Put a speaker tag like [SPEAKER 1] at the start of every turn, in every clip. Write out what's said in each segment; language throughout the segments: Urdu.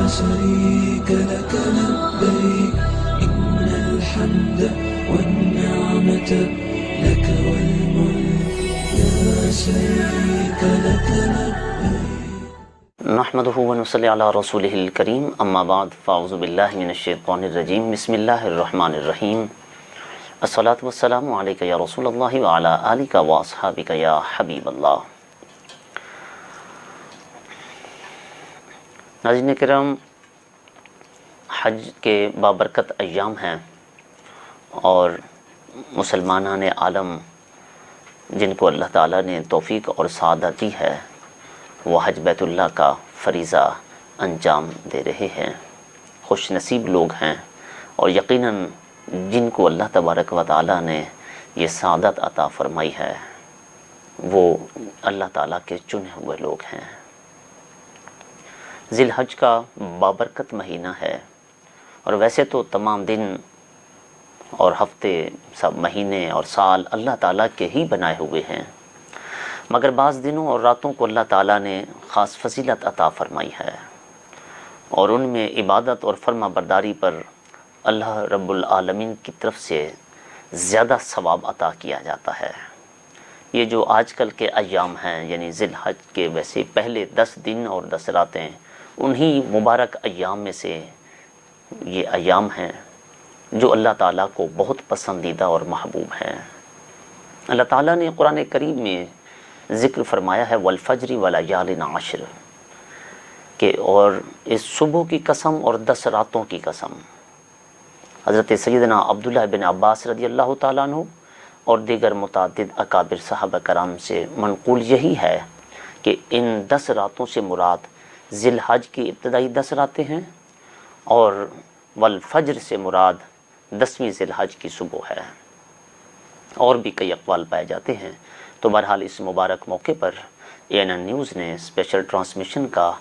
[SPEAKER 1] شريك لك لبيك إن الحمد والنعمة لك والملك لا شريك لك لبيك.
[SPEAKER 2] نحمده ونصلي على رسوله الكريم اما بعد فاعوذ باللہ من الشیطان الرجیم بسم اللہ الرحمن الرحیم الصلاۃ والسلام علیک یا رسول اللہ وعلی آلک واصحابک یا حبیب اللہ۔ ناظرین کرام، حج کے بابرکت ایام ہیں اور مسلمانان عالم جن کو اللہ تعالیٰ نے توفیق اور سعادت دی ہے وہ حج بیت اللہ کا فریضہ انجام دے رہے ہیں۔ خوش نصیب لوگ ہیں اور یقیناً جن کو اللہ تبارک و تعالیٰ نے یہ سعادت عطا فرمائی ہے وہ اللہ تعالیٰ کے چنے ہوئے لوگ ہیں۔ ذی الحج کا بابرکت مہینہ ہے اور ویسے تو تمام دن اور ہفتے، سب مہینے اور سال اللہ تعالیٰ کے ہی بنائے ہوئے ہیں، مگر بعض دنوں اور راتوں کو اللہ تعالیٰ نے خاص فضیلت عطا فرمائی ہے اور ان میں عبادت اور فرما برداری پر اللہ رب العالمین کی طرف سے زیادہ ثواب عطا کیا جاتا ہے۔ یہ جو آج کل کے ایام ہیں یعنی ذی الحج کے ویسے پہلے 10 دن اور 10 راتیں، انہی مبارک ایام میں سے یہ ایام ہیں جو اللہ تعالیٰ کو بہت پسندیدہ اور محبوب ہیں۔ اللہ تعالیٰ نے قرآن کریم میں ذکر فرمایا ہے والفجر ولیال عشر، کہ اور اس صبح کی قسم اور 10 راتوں کی قسم۔ حضرت سیدنا عبداللہ بن عباس رضی اللہ تعالیٰ عنہ اور دیگر متعدد اکابر صحابہ کرام سے منقول یہی ہے کہ ان 10 راتوں سے مراد ذی الحج کی ابتدائی 10 راتیں ہیں اور والفجر سے مراد 10ویں ذی الحج کی صبح ہے۔ اور بھی کئی اقوال پائے جاتے ہیں، تو بہرحال اس مبارک موقع پر ANN نیوز نے اسپیشل ٹرانسمیشن کا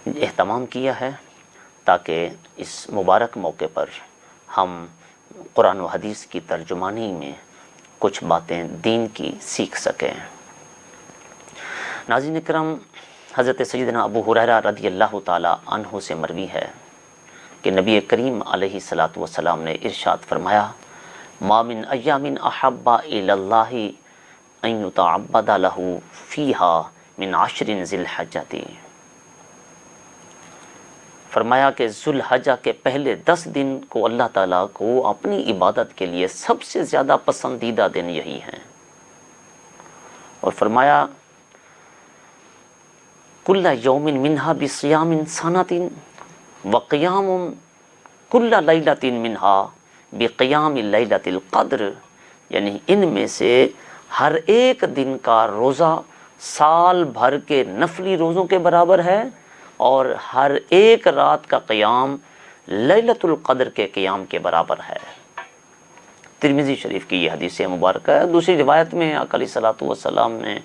[SPEAKER 2] اہتمام کیا ہے تاکہ اس مبارک موقع پر ہم قرآن و حدیث کی ترجمانی میں کچھ باتیں دین کی سیکھ سکیں۔ ناظرین کرام، حضرت سیدنا ابو ہریرہ رضی اللہ تعالی عنہ سے مروی ہے کہ نبی کریم علیہ الصلاۃ والسلام نے ارشاد فرمایا ما من ایام احب الی اللہ ان یتعبد لہ فیہا من 10 ذی الحجۃ، فرمایا کہ ذو الحجہ کے پہلے 10 دن کو اللہ تعالیٰ کو اپنی عبادت کے لیے سب سے زیادہ پسندیدہ دن یہی ہیں، اور فرمایا کل یوم منہا بصیام سنۃ وقیام کل لیلۃ منہا بقیام لیلۃ القدر، یعنی ان میں سے ہر ایک دن کا روزہ سال بھر کے نفلی روزوں کے برابر ہے اور ہر ایک رات کا قیام لیلۃ القدر کے قیام کے برابر ہے۔ ترمذی شریف کی یہ حدیث مبارکہ ہے۔ دوسری روایت میں آقا علیہ الصلوۃ والسلام نے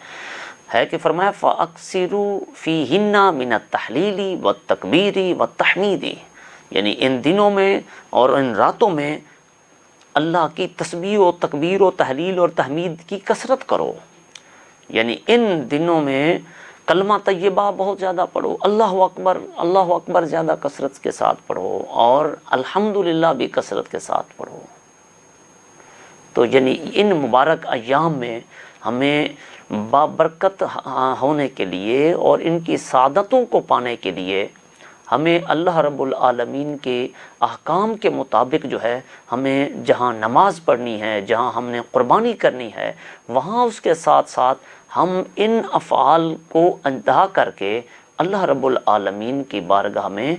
[SPEAKER 2] ہے کہ فرمایا فَأَكْثِرُوا فِيهِنَّ مِنَ التَّحْلِيلِ وَالتَّكْبِيرِ وَالتَّحْمِيدِ، یعنی ان دنوں میں اور ان راتوں میں اللہ کی تسبیح و تکبیر و تحلیل اور تحمید کی کثرت کرو، یعنی ان دنوں میں کلمہ طیبہ بہت زیادہ پڑھو، اللہ اکبر زیادہ کثرت کے ساتھ پڑھو اور الحمدللہ بھی کثرت کے ساتھ پڑھو۔ تو یعنی ان مبارک ایام میں ہمیں بابرکت ہونے کے لیے اور ان کی سعادتوں کو پانے کے لیے ہمیں اللہ رب العالمین کے احکام کے مطابق جو ہے ہمیں جہاں نماز پڑھنی ہے، جہاں ہم نے قربانی کرنی ہے، وہاں اس کے ساتھ ساتھ ہم ان افعال کو ادا کر کے اللہ رب العالمین کی بارگاہ میں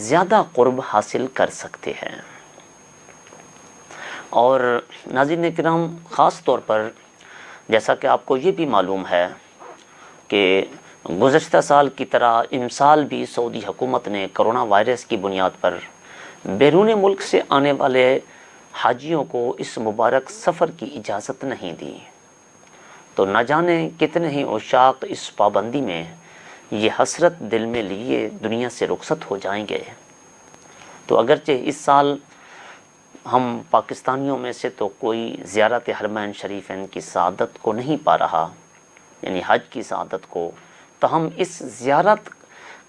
[SPEAKER 2] زیادہ قرب حاصل کر سکتے ہیں۔ اور ناظرین کرام، خاص طور پر جیسا کہ آپ کو یہ بھی معلوم ہے کہ گزشتہ سال کی طرح امسال بھی سعودی حکومت نے کرونا وائرس کی بنیاد پر بیرون ملک سے آنے والے حاجیوں کو اس مبارک سفر کی اجازت نہیں دی، تو نہ جانے کتنے ہی عشاق اس پابندی میں یہ حسرت دل میں لیے دنیا سے رخصت ہو جائیں گے۔ تو اگرچہ اس سال ہم پاکستانیوں میں سے تو کوئی زیارت حرمین شریفین کی سعادت کو نہیں پا رہا، یعنی حج کی سعادت کو، تو ہم اس زیارت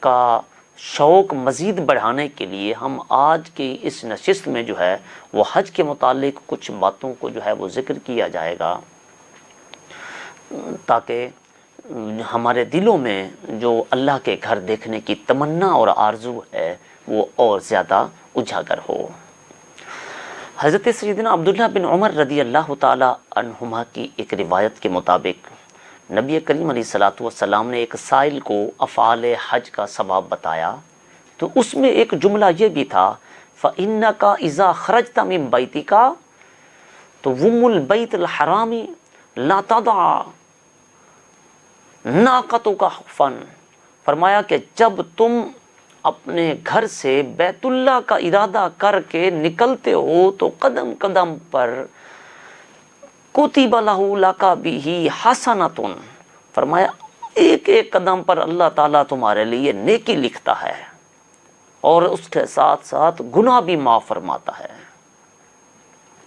[SPEAKER 2] کا شوق مزید بڑھانے کے لیے ہم آج کی اس نشست میں جو ہے وہ حج کے متعلق کچھ باتوں کو جو ہے وہ ذکر کیا جائے گا، تاکہ ہمارے دلوں میں جو اللہ کے گھر دیکھنے کی تمنا اور آرزو ہے وہ اور زیادہ اجاگر ہو۔ حضرت سیدنا عبداللہ بن عمر رضی اللہ تعالی عنہما کی ایک روایت کے مطابق نبی کریم علیہ الصلوۃ والسلام نے ایک سائل کو افعال حج کا ثواب بتایا، تو اس میں ایک جملہ یہ بھی تھا فَإِنَّكَ إِذَا خَرَجْتَ مِن بَيْتِكَ تُوَمُّ الْبَيْتَ الْحَرَامِ لَا تَضَعَ نَاقَتُكَ خُفًا، فرمایا کہ جب تم اپنے گھر سے بیت اللہ کا ارادہ کر کے نکلتے ہو تو قدم قدم پر کتب لہ لک بہ حسنۃ، فرمایا ایک ایک قدم پر اللہ تعالیٰ تمہارے لیے نیکی لکھتا ہے اور اس کے ساتھ ساتھ گناہ بھی معاف فرماتا ہے۔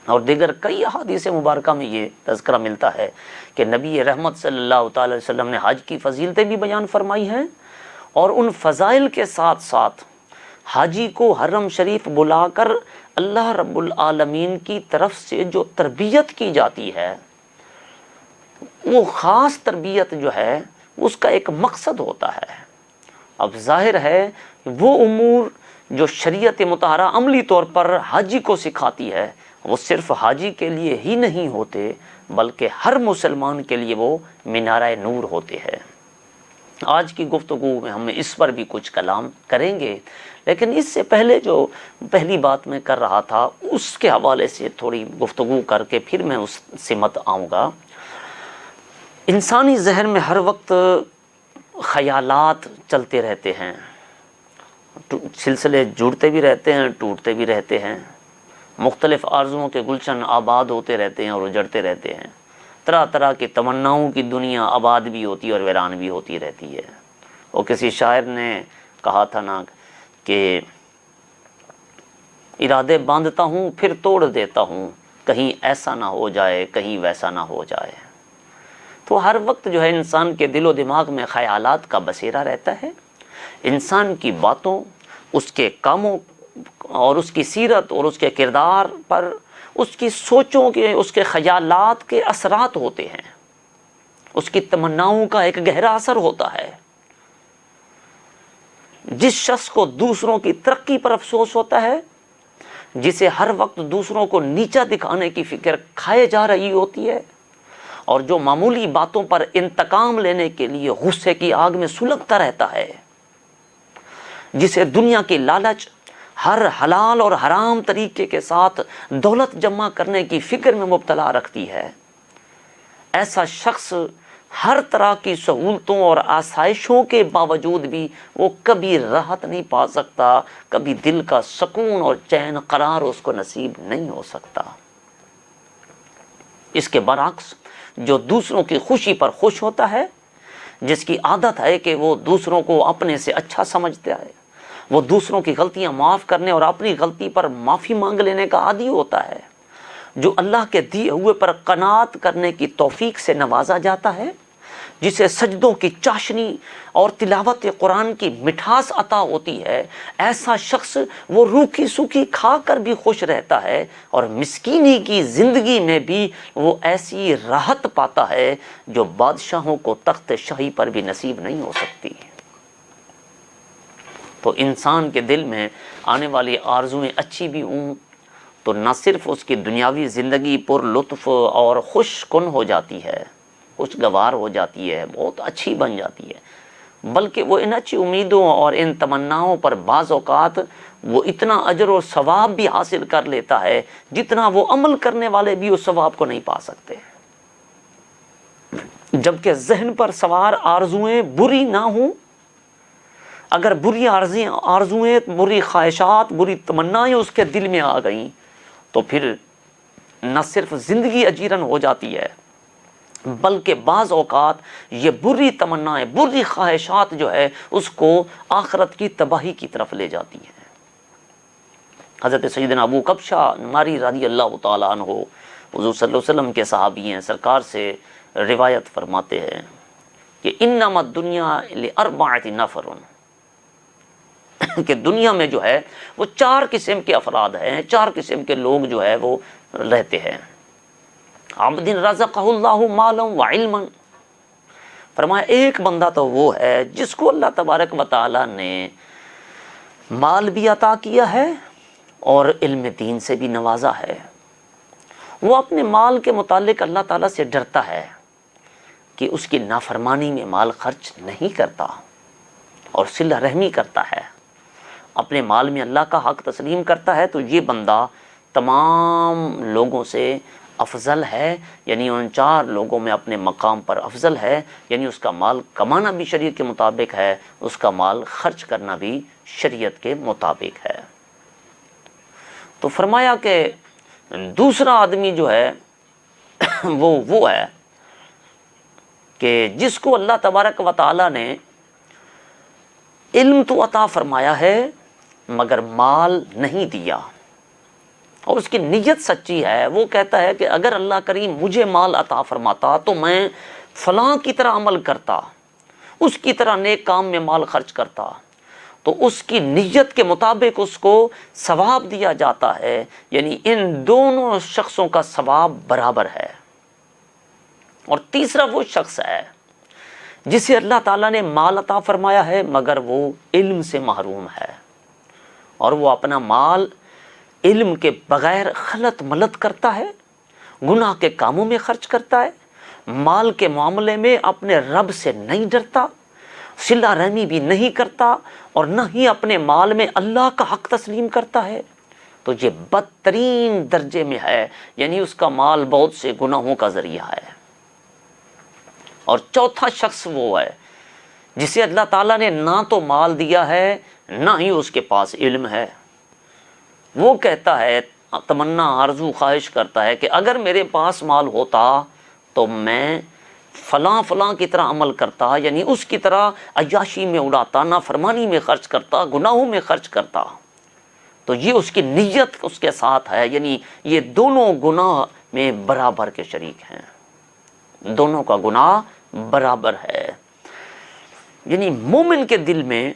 [SPEAKER 2] اور دیگر کئی احادیث مبارکہ میں یہ تذکرہ ملتا ہے کہ نبی رحمت صلی اللہ تعالی علیہ وسلم نے حج کی فضیلتیں بھی بیان فرمائی ہیں، اور ان فضائل کے ساتھ ساتھ حاجی کو حرم شریف بلا کر اللہ رب العالمین کی طرف سے جو تربیت کی جاتی ہے، وہ خاص تربیت جو ہے اس کا ایک مقصد ہوتا ہے۔ اب ظاہر ہے وہ امور جو شریعت مطہرہ عملی طور پر حاجی کو سکھاتی ہے وہ صرف حاجی کے لیے ہی نہیں ہوتے بلکہ ہر مسلمان کے لیے وہ مینارہ نور ہوتے ہیں۔ آج کی گفتگو میں ہم اس پر بھی کچھ کلام کریں گے، لیکن اس سے پہلے جو پہلی بات میں کر رہا تھا اس کے حوالے سے تھوڑی گفتگو کر کے پھر میں اس سمت آؤں گا۔ انسانی ذہن میں ہر وقت خیالات چلتے رہتے ہیں، سلسلے جڑتے بھی رہتے ہیں، ٹوٹتے بھی رہتے ہیں، مختلف آرزوؤں کے گلشن آباد ہوتے رہتے ہیں اور اجڑتے رہتے ہیں، طرح طرح کی تمناؤں کی دنیا آباد بھی ہوتی ہے اور ویران بھی ہوتی رہتی ہے۔ اور کسی شاعر نے کہا تھا نا کہ ارادے باندھتا ہوں پھر توڑ دیتا ہوں، کہیں ایسا نہ ہو جائے کہیں ویسا نہ ہو جائے۔ تو ہر وقت جو ہے انسان کے دل و دماغ میں خیالات کا بسیرا رہتا ہے، انسان کی باتوں، اس کے کاموں اور اس کی سیرت اور اس کے کردار پر اس کی سوچوں کے، اس کے خیالات کے اثرات ہوتے ہیں، اس کی تمناؤں کا ایک گہرا اثر ہوتا ہے۔ جس شخص کو دوسروں کی ترقی پر افسوس ہوتا ہے، جسے ہر وقت دوسروں کو نیچا دکھانے کی فکر کھائے جا رہی ہوتی ہے، اور جو معمولی باتوں پر انتقام لینے کے لیے غصے کی آگ میں سلگتا رہتا ہے، جسے دنیا کی لالچ ہر حلال اور حرام طریقے کے ساتھ دولت جمع کرنے کی فکر میں مبتلا رکھتی ہے، ایسا شخص ہر طرح کی سہولتوں اور آسائشوں کے باوجود بھی وہ کبھی راحت نہیں پا سکتا، کبھی دل کا سکون اور چین قرار اس کو نصیب نہیں ہو سکتا۔ اس کے برعکس جو دوسروں کی خوشی پر خوش ہوتا ہے، جس کی عادت ہے کہ وہ دوسروں کو اپنے سے اچھا سمجھتا ہے، وہ دوسروں کی غلطیاں معاف کرنے اور اپنی غلطی پر معافی مانگ لینے کا عادی ہوتا ہے، جو اللہ کے دیے ہوئے پر قناعت کرنے کی توفیق سے نوازا جاتا ہے، جسے سجدوں کی چاشنی اور تلاوت قرآن کی مٹھاس عطا ہوتی ہے، ایسا شخص وہ روکھی سوکھی کھا کر بھی خوش رہتا ہے اور مسکینی کی زندگی میں بھی وہ ایسی راحت پاتا ہے جو بادشاہوں کو تخت شاہی پر بھی نصیب نہیں ہو سکتی۔ تو انسان کے دل میں آنے والی آرزویں اچھی بھی ہوں تو نہ صرف اس کی دنیاوی زندگی پر لطف اور خوش کن ہو جاتی ہے، خوشگوار ہو جاتی ہے، بہت اچھی بن جاتی ہے، بلکہ وہ ان اچھی امیدوں اور ان تمناؤں پر بعض اوقات وہ اتنا اجر و ثواب بھی حاصل کر لیتا ہے جتنا وہ عمل کرنے والے بھی اس ثواب کو نہیں پا سکتے۔ جبکہ ذہن پر سوار آرزویں بری نہ ہوں، اگر بری آرزویں، بری خواہشات، بری تمنائیں اس کے دل میں آ گئیں تو پھر نہ صرف زندگی اجیرن ہو جاتی ہے بلکہ بعض اوقات یہ بری تمنائیں، بری خواہشات جو ہے اس کو آخرت کی تباہی کی طرف لے جاتی ہیں۔ حضرت سیدنا ابو کبشہ نماری رضی اللہ تعالیٰ عنہ حضور صلی اللہ علیہ وسلم کے صحابی ہیں، سرکار سے روایت فرماتے ہیں کہ انما الدنیا لاربعۃ نفر، کہ دنیا میں جو ہے وہ 4 قسم کے افراد ہیں، 4 قسم کے لوگ جو ہے وہ رہتے ہیں۔ عبد رزقہ اللہ مالا وعلما، فرمایا ایک بندہ تو وہ ہے جس کو اللہ تبارک و تعالی نے مال بھی عطا کیا ہے اور علم دین سے بھی نوازا ہے۔ وہ اپنے مال کے متعلق اللہ تعالیٰ سے ڈرتا ہے کہ اس کی نافرمانی میں مال خرچ نہیں کرتا اور صلہ رحمی کرتا ہے، اپنے مال میں اللہ کا حق تسلیم کرتا ہے، تو یہ بندہ تمام لوگوں سے افضل ہے، یعنی ان 4 لوگوں میں اپنے مقام پر افضل ہے، یعنی اس کا مال کمانا بھی شریعت کے مطابق ہے، اس کا مال خرچ کرنا بھی شریعت کے مطابق ہے۔ تو فرمایا کہ دوسرا آدمی جو ہے وہ ہے کہ جس کو اللہ تبارک و تعالی نے علم تو عطا فرمایا ہے مگر مال نہیں دیا، اور اس کی نیت سچی ہے، وہ کہتا ہے کہ اگر اللہ کریم مجھے مال عطا فرماتا تو میں فلاں کی طرح عمل کرتا، اس کی طرح نیک کام میں مال خرچ کرتا، تو اس کی نیت کے مطابق اس کو ثواب دیا جاتا ہے، یعنی ان دونوں شخصوں کا ثواب برابر ہے۔ اور تیسرا وہ شخص ہے جسے اللہ تعالیٰ نے مال عطا فرمایا ہے مگر وہ علم سے محروم ہے، اور وہ اپنا مال علم کے بغیر خلط ملط کرتا ہے، گناہ کے کاموں میں خرچ کرتا ہے، مال کے معاملے میں اپنے رب سے نہیں ڈرتا، صلہ رحمی بھی نہیں کرتا، اور نہ ہی اپنے مال میں اللہ کا حق تسلیم کرتا ہے، تو یہ بدترین درجے میں ہے، یعنی اس کا مال بہت سے گناہوں کا ذریعہ ہے۔ اور چوتھا شخص وہ ہے جسے اللہ تعالیٰ نے نہ تو مال دیا ہے نہ ہی اس کے پاس علم ہے، وہ کہتا ہے، تمنا آرزو خواہش کرتا ہے کہ اگر میرے پاس مال ہوتا تو میں فلاں فلاں کی طرح عمل کرتا، یعنی اس کی طرح عیاشی میں اڑاتا، نافرمانی میں خرچ کرتا، گناہوں میں خرچ کرتا، تو یہ اس کی نیت اس کے ساتھ ہے، یعنی یہ دونوں گناہ میں برابر کے شریک ہیں، دونوں کا گناہ برابر ہے۔ یعنی مومن کے دل میں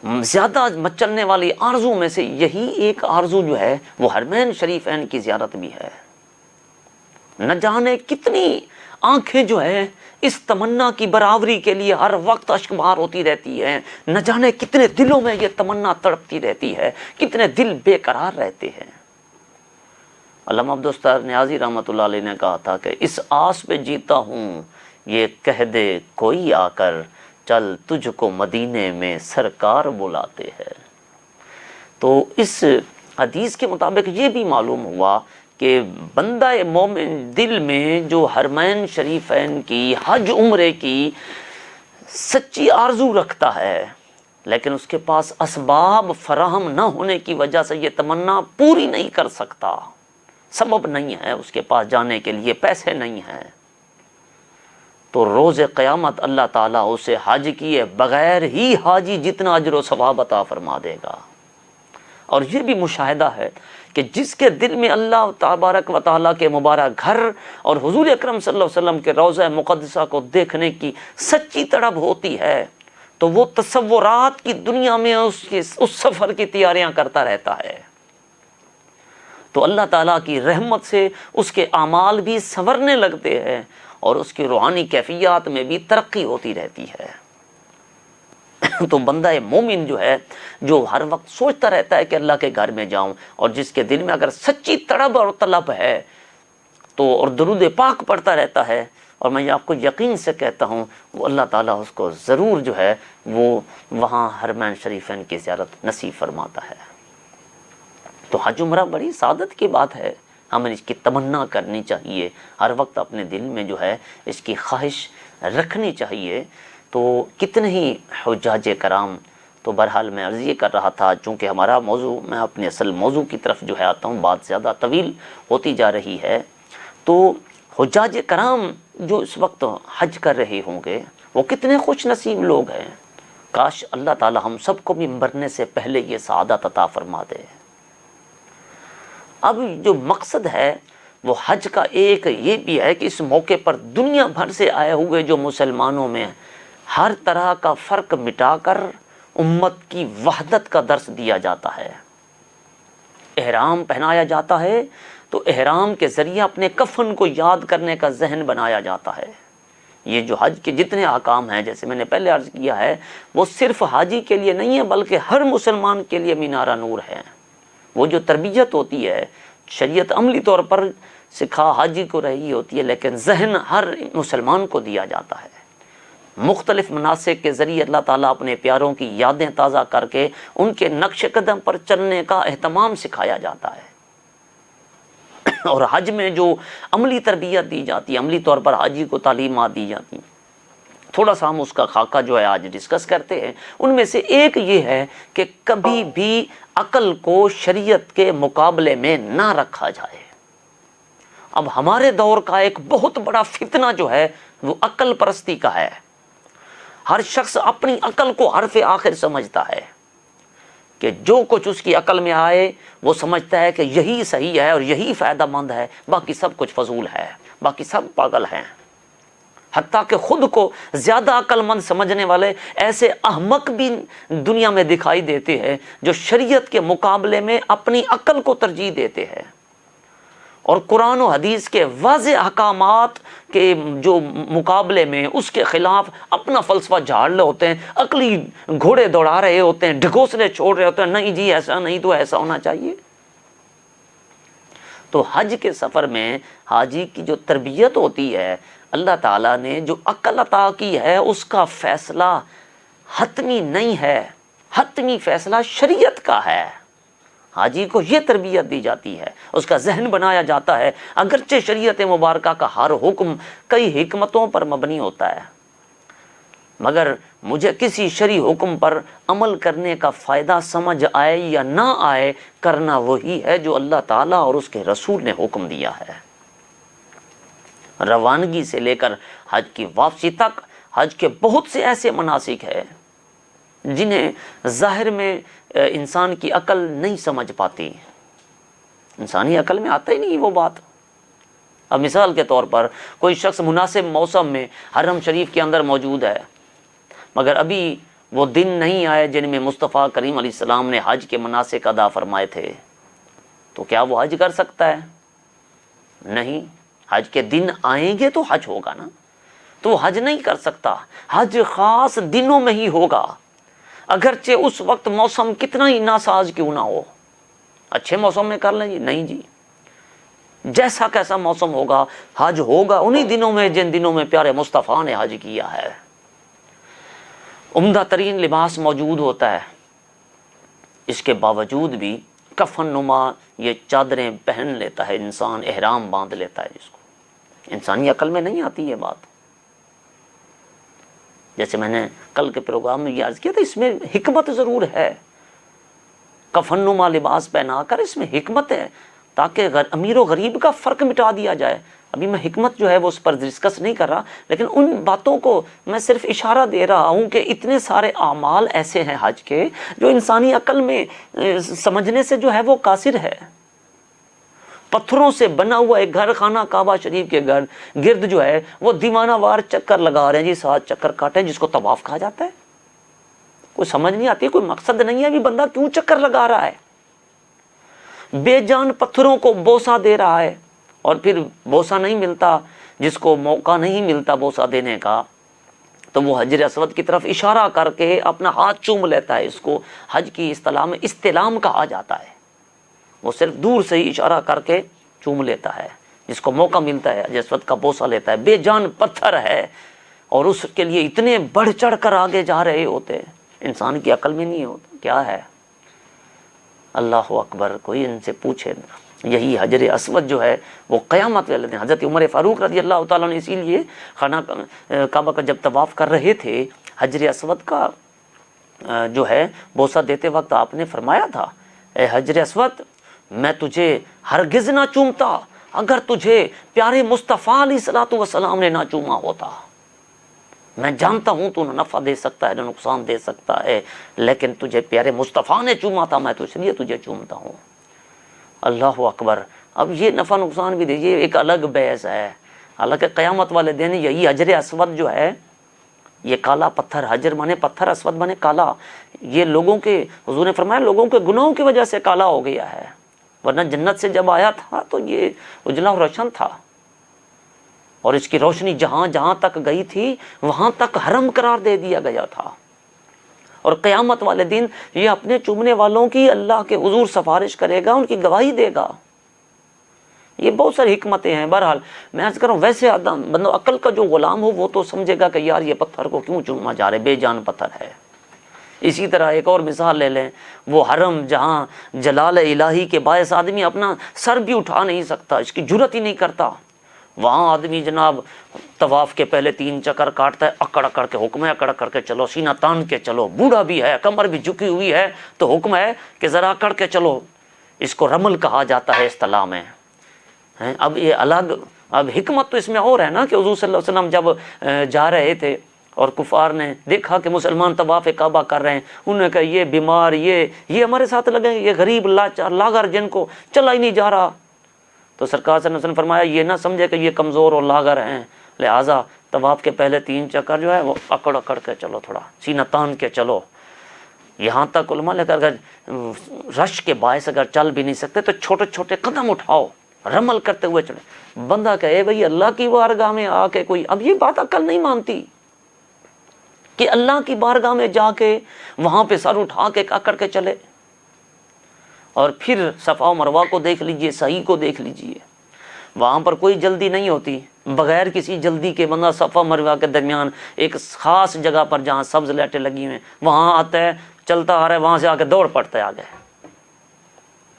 [SPEAKER 2] زیادہ مچلنے والی آرزو میں سے یہی ایک آرزو جو ہے وہ حرمین شریفین کی زیارت بھی ہے۔ نہ جانے کتنی آنکھیں جو ہے اس تمنا کی برابری کے لیے ہر وقت اشک بہار ہوتی رہتی ہے، نہ جانے کتنے دلوں میں یہ تمنا تڑپتی رہتی ہے، کتنے دل بے قرار رہتے ہیں۔ علامہ عبدالستار نیازی رحمۃ اللہ علیہ نے کہا تھا کہ اس آس پہ جیتا ہوں یہ کہہ دے کوئی آ کر، چل تجھ کو مدینے میں سرکار بلاتے ہیں۔ تو اس حدیث کے مطابق یہ بھی معلوم ہوا کہ بندہ مومن دل میں جو حرمین شریفین کی حج عمرے کی سچی آرزو رکھتا ہے، لیکن اس کے پاس اسباب فراہم نہ ہونے کی وجہ سے یہ تمنا پوری نہیں کر سکتا، سبب نہیں ہے اس کے پاس جانے کے لیے، پیسے نہیں ہیں، تو روز قیامت اللہ تعالیٰ اسے حج کیے بغیر ہی حاجی جتنا اجر و ثواب عطا فرما دے گا۔ اور یہ بھی مشاہدہ ہے کہ جس کے دل میں اللہ تبارک و تعالیٰ کے مبارک گھر اور حضور اکرم صلی اللہ علیہ وسلم کے روضہ مقدسہ کو دیکھنے کی سچی طلب ہوتی ہے، تو وہ تصورات کی دنیا میں اس سفر کی تیاریاں کرتا رہتا ہے، تو اللہ تعالیٰ کی رحمت سے اس کے اعمال بھی سنورنے لگتے ہیں اور اس کی روحانی کیفیات میں بھی ترقی ہوتی رہتی ہے۔ تو بندہ مومن جو ہے، جو ہر وقت سوچتا رہتا ہے کہ اللہ کے گھر میں جاؤں، اور جس کے دل میں اگر سچی تڑپ اور طلب ہے تو اور درود پاک پڑھتا رہتا ہے، اور میں آپ کو یقین سے کہتا ہوں وہ اللہ تعالیٰ اس کو ضرور جو ہے وہ وہاں حرمین شریفین کی زیارت نصیب فرماتا ہے۔ تو حج عمرہ بڑی سعادت کی بات ہے، ہمیں اس کی تمنا کرنی چاہیے، ہر وقت اپنے دل میں جو ہے اس کی خواہش رکھنی چاہیے۔ تو کتنے ہی حجاج کرام، تو بہرحال میں عرض یہ کر رہا تھا، چونکہ ہمارا موضوع، میں اپنے اصل موضوع کی طرف جو ہے آتا ہوں، بات زیادہ طویل ہوتی جا رہی ہے، تو حجاج کرام جو اس وقت حج کر رہے ہوں گے وہ کتنے خوش نصیب لوگ ہیں، کاش اللہ تعالی ہم سب کو بھی مرنے سے پہلے یہ سعادت عطا فرما دے۔ اب جو مقصد ہے وہ حج کا ایک یہ بھی ہے کہ اس موقع پر دنیا بھر سے آئے ہوئے جو مسلمانوں میں ہر طرح کا فرق مٹا کر امت کی وحدت کا درس دیا جاتا ہے۔ احرام پہنایا جاتا ہے تو احرام کے ذریعے اپنے کفن کو یاد کرنے کا ذہن بنایا جاتا ہے۔ یہ جو حج کے جتنے احکام ہیں، جیسے میں نے پہلے عرض کیا ہے، وہ صرف حاجی کے لیے نہیں ہے بلکہ ہر مسلمان کے لیے مینارہ نور ہے۔ وہ جو تربیت ہوتی ہے، شریعت عملی طور پر سکھا حاجی کو رہی ہوتی ہے، لیکن ذہن ہر مسلمان کو دیا جاتا ہے۔ مختلف مناسک کے ذریعے اللہ تعالیٰ اپنے پیاروں کی یادیں تازہ کر کے ان کے نقش قدم پر چلنے کا اہتمام سکھایا جاتا ہے۔ اور حج میں جو عملی تربیت دی جاتی ہے، عملی طور پر حاجی کو تعلیمات دی جاتی ہیں، تھوڑا سا ہم اس کا خاکہ جو ہے آج ڈسکس کرتے ہیں۔ ان میں سے ایک یہ ہے کہ کبھی بھی عقل کو شریعت کے مقابلے میں نہ رکھا جائے۔ اب ہمارے دور کا ایک بہت بڑا فتنہ جو ہے وہ عقل پرستی کا ہے۔ ہر شخص اپنی عقل کو حرف آخر سمجھتا ہے کہ جو کچھ اس کی عقل میں آئے وہ سمجھتا ہے کہ یہی صحیح ہے اور یہی فائدہ مند ہے، باقی سب کچھ فضول ہے، باقی سب پاگل ہیں۔ حتیٰ کہ خود کو زیادہ عقل مند سمجھنے والے ایسے احمق بھی دنیا میں دکھائی دیتے ہیں جو شریعت کے مقابلے میں اپنی عقل کو ترجیح دیتے ہیں اور قرآن و حدیث کے واضح احکامات کے جو مقابلے میں اس کے خلاف اپنا فلسفہ جھاڑ رہے ہوتے ہیں، عقلی گھوڑے دوڑا رہے ہوتے ہیں، ڈھکوسلے چھوڑ رہے ہوتے ہیں، نہیں جی ایسا نہیں تو ایسا ہونا چاہیے۔ تو حج کے سفر میں حاجی کی جو تربیت ہوتی ہے، اللہ تعالیٰ نے جو عقل عطا کی ہے اس کا فیصلہ حتمی نہیں ہے، حتمی فیصلہ شریعت کا ہے۔ حاجی کو یہ تربیت دی جاتی ہے، اس کا ذہن بنایا جاتا ہے، اگرچہ شریعت مبارکہ کا ہر حکم کئی حکمتوں پر مبنی ہوتا ہے، مگر مجھے کسی شرعی حکم پر عمل کرنے کا فائدہ سمجھ آئے یا نہ آئے، کرنا وہی ہے جو اللہ تعالیٰ اور اس کے رسول نے حکم دیا ہے۔ روانگی سے لے کر حج کی واپسی تک حج کے بہت سے ایسے مناسک ہیں جنہیں ظاہر میں انسان کی عقل نہیں سمجھ پاتی، انسانی عقل میں آتا ہی نہیں وہ بات۔ اب مثال کے طور پر کوئی شخص مناسب موسم میں حرم شریف کے اندر موجود ہے، مگر ابھی وہ دن نہیں آئے جن میں مصطفیٰ کریم علیہ السلام نے حج کے مناسک ادا فرمائے تھے، تو کیا وہ حج کر سکتا ہے؟ نہیں۔ حج کے دن آئیں گے تو حج ہوگا نا، تو حج نہیں کر سکتا۔ حج خاص دنوں میں ہی ہوگا، اگرچہ اس وقت موسم کتنا ہی ناساز کیوں نہ ہو۔ اچھے موسم میں کر لیں جی، نہیں جی، جیسا کیسا موسم ہوگا حج ہوگا انہی دنوں میں جن دنوں میں پیارے مصطفیٰ نے حج کیا ہے۔ عمدہ ترین لباس موجود ہوتا ہے، اس کے باوجود بھی کفن نما یہ چادریں پہن لیتا ہے انسان، احرام باندھ لیتا ہے، جس کو انسانی عقل میں نہیں آتی یہ بات۔ جیسے میں نے کل کے پروگرام میں یہ عرض کیا تھا، اس میں حکمت ضرور ہے، کفن نما لباس پہنا کر اس میں حکمت ہے تاکہ امیر و غریب کا فرق مٹا دیا جائے۔ ابھی میں حکمت جو ہے وہ اس پر ڈسکس نہیں کر رہا، لیکن ان باتوں کو میں صرف اشارہ دے رہا ہوں کہ اتنے سارے اعمال ایسے ہیں حج کے جو انسانی عقل میں سمجھنے سے جو ہے وہ قاصر ہے۔ پتھروں سے بنا ہوا ایک گھر، خانہ کعبہ شریف کے گرد جو ہے وہ دیوانہ وار چکر لگا رہے ہیں جی، 7 چکر کاٹے، جس کو طواف کہا جاتا ہے۔ کوئی سمجھ نہیں آتی، کوئی مقصد نہیں ہے، ابھی بندہ کیوں چکر لگا رہا ہے؟ بے جان پتھروں کو بوسہ دے رہا ہے اور پھر بوسہ نہیں ملتا، جس کو موقع نہیں ملتا بوسہ دینے کا تو وہ حجر اسود کی طرف اشارہ کر کے اپنا ہاتھ چوم لیتا ہے۔ اس کو حج کی اصطلاح میں استلام کہا جاتا ہے، وہ صرف دور سے ہی اشارہ کر کے چوم لیتا ہے، جس کو موقع ملتا ہے حجر اسود کا بوسہ لیتا ہے۔ بے جان پتھر ہے اور اس کے لیے اتنے بڑھ چڑھ کر آگے جا رہے ہوتے ہیں، انسان کی عقل میں نہیں ہوتا کیا ہے۔ اللہ اکبر، کوئی ان سے پوچھے یہی حجر اسود جو ہے وہ قیامت والے دن حضرت عمر فاروق رضی اللہ تعالیٰ نے اسی لیے خانہ کعبہ کا جب طواف کر رہے تھے، حجر اسود کا جو ہے بوسہ دیتے وقت آپ نے فرمایا تھا، اے حجر اسود میں تجھے ہرگز نہ چومتا اگر تجھے پیارے مصطفیٰ علیہ الصلوۃ والسلام نے نہ چوما ہوتا۔ میں جانتا ہوں تو نہ نفع دے سکتا ہے نہ نقصان دے سکتا ہے، لیکن تجھے پیارے مصطفیٰ نے چوما تھا، میں تو اس لیے تجھے چومتا ہوں۔ اللہ اکبر۔ اب یہ نفع نقصان بھی دیجیے ایک الگ بحث ہے، حالانکہ قیامت والے دن یہی حجر اسود جو ہے یہ کالا پتھر، حجر مانے پتھر، اسود مانے کالا، یہ لوگوں کے، حضور نے فرمایا لوگوں کے گناہوں کی وجہ سے کالا ہو گیا ہے، ورنہ جنت سے جب آیا تھا تو یہ اجلا و روشن تھا، اور اس کی روشنی جہاں جہاں تک گئی تھی وہاں تک حرم قرار دے دیا گیا تھا۔ اور قیامت والے دن یہ اپنے چومنے والوں کی اللہ کے حضور سفارش کرے گا، ان کی گواہی دے گا۔ یہ بہت ساری حکمتیں ہیں۔ بہرحال میں عرض کر رہا ہوں، ویسے آدم بندہ عقل کا جو غلام ہو وہ تو سمجھے گا کہ یار یہ پتھر کو کیوں چوما جا رہے، بے جان پتھر ہے۔ اسی طرح ایک اور مثال لے لیں، وہ حرم جہاں جلال الہی کے باعث آدمی اپنا سر بھی اٹھا نہیں سکتا، اس کی جرت ہی نہیں کرتا، وہاں آدمی جناب طواف کے پہلے 3 چکر کاٹتا ہے، اکڑ اکڑ کے حکم ہے، اکڑ اکڑ کے چلو، سینہ تان کے چلو، بوڑھا بھی ہے، کمر بھی جھکی ہوئی ہے تو حکم ہے کہ ذرا اکڑ کے چلو۔ اس کو رمل کہا جاتا ہے اصطلاح میں۔ اب یہ الگ، اب حکمت تو اس میں اور ہے نا کہ حضور صلی اللہ علیہ وسلم جب جا رہے تھے اور کفار نے دیکھا کہ مسلمان طواف کعبہ کر رہے ہیں، انہوں نے کہا یہ بیمار، یہ ہمارے ساتھ لگیں گے، یہ غریب لاچار لاغر جن کو چلا ہی نہیں جا رہا۔ تو سرکار صلی اللہ علیہ وسلم فرمایا یہ نہ سمجھے کہ یہ کمزور اور لاغر ہیں، لہٰذا طواف کے پہلے 3 چکر جو ہے وہ اکڑ اکڑ کے چلو، تھوڑا سینہ تان کے چلو۔ یہاں تک علماء نے کہا اگر رش کے باعث اگر چل بھی نہیں سکتے تو چھوٹے چھوٹے قدم اٹھاؤ، رمل کرتے ہوئے چلے۔ بندہ کہے بھئی اللہ کی بارگاہ میں آ کے کوئی، اب یہ بات عقل نہیں مانتی کہ اللہ کی بارگاہ میں جا کے وہاں پہ سر اٹھا کے اکڑ کے چلے۔ اور پھر صفا و مروہ کو دیکھ لیجئے، سعی کو دیکھ لیجئے، وہاں پر کوئی جلدی نہیں ہوتی، بغیر کسی جلدی کے بندہ صفا مروہ کے درمیان ایک خاص جگہ پر جہاں سبز لائٹیں لگی ہوئے ہیں وہاں آتا ہے، چلتا آ رہا ہے، وہاں سے آ کے دوڑ پڑتا ہے آگے۔